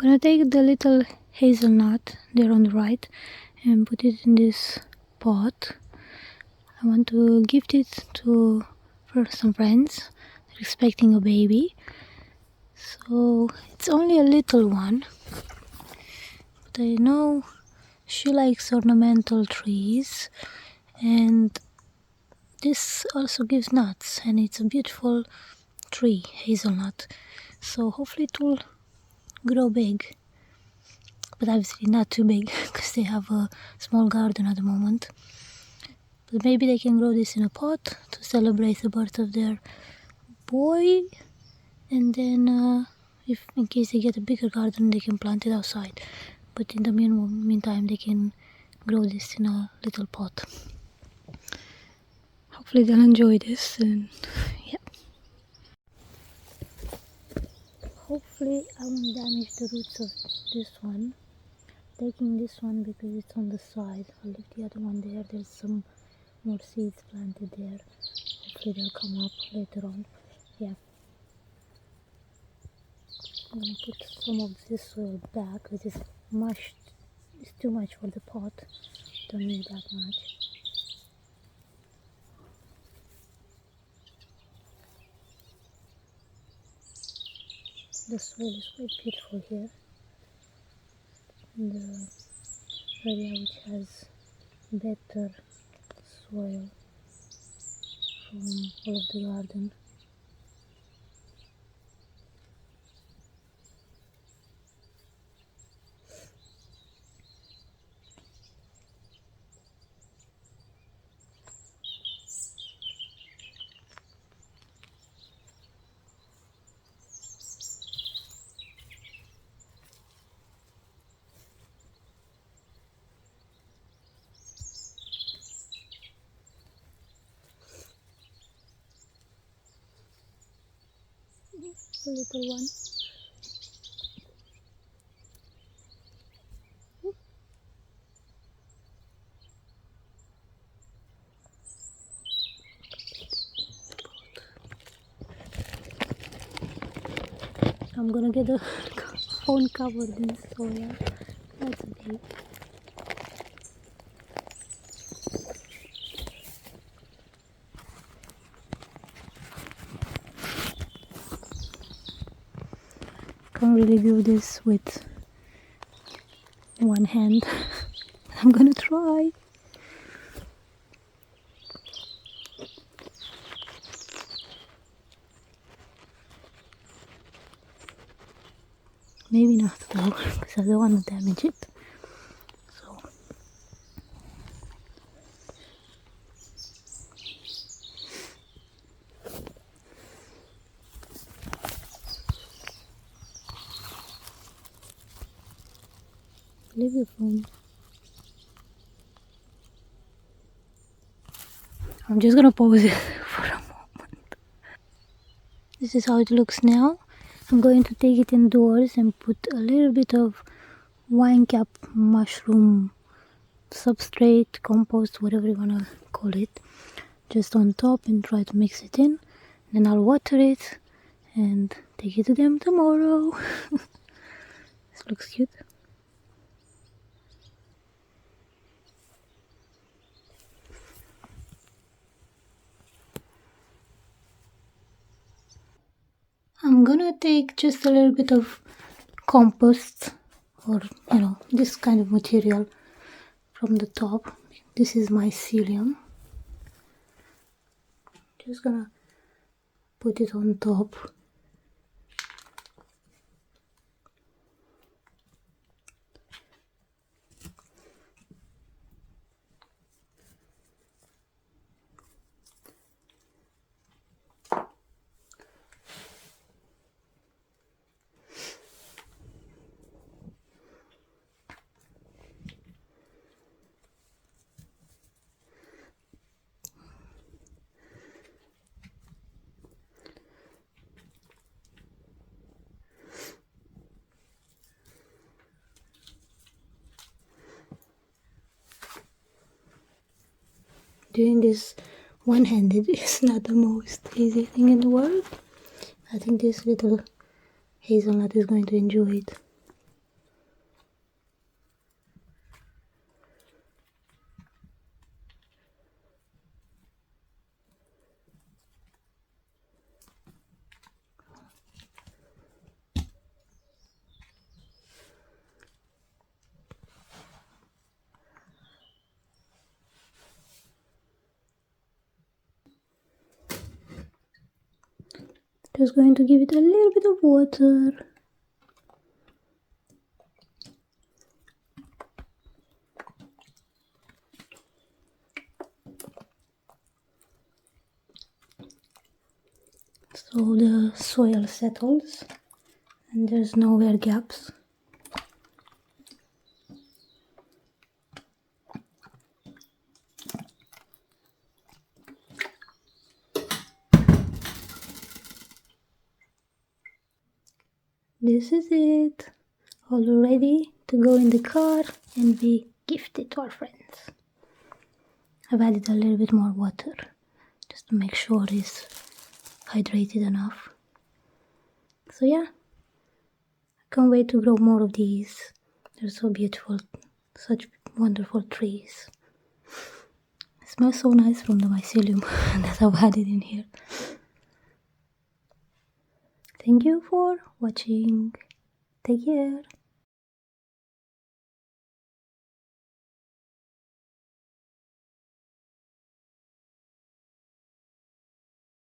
gonna take the little hazelnut there on the right and put it in this pot. I want to gift it to for some friends. They're expecting a baby. So it's only a little one. But I know she likes ornamental trees, and this also gives nuts, and it's a beautiful tree, hazelnut. So hopefully it will grow big, but obviously not too big because they have a small garden at the moment. But maybe they can grow this in a pot to celebrate the birth of their boy, and then if in case they get a bigger garden they can plant it outside. But in the meantime they can grow this in a little pot. Hopefully they'll enjoy this, and yeah. Hopefully I won't damage the roots of this one. Taking this one because it's on the side. I'll leave the other one there. There's some more seeds planted there. Hopefully they'll come up later on. Yeah. I'm gonna put some of this soil back because it's much. It's too much for the pot. Don't need that much. The soil is quite beautiful here. The area which has better soil from all of the garden. A little one. I'm gonna get the phone covered in soil. That's okay. Can't really do this with one hand. I'm gonna try. Maybe not though, because I don't want to damage it. So leave your phone. I'm just gonna pause it for a moment. This is how it looks now. I'm going to take it indoors and put a little bit of wine cap mushroom substrate, compost, whatever you wanna call it, just on top, and try to mix it in. Then I'll water it and take it to them tomorrow. This looks cute. I'm gonna take just a little bit of compost, or this kind of material from the top. This is my psyllium. Just gonna put it on top. Doing this one-handed is not the most easy thing in the world. I think this little hazelnut is going to enjoy it. just going to give it a little bit of water. So the soil settles and there's no air gaps. This is it, all ready to go in the car and be gifted to our friends. I've added a little bit more water just to make sure it's hydrated enough. So yeah, I can't wait to grow more of these. They're so beautiful, such wonderful trees. It smells so nice from the mycelium that I've added in here. Thank you for watching. Take care.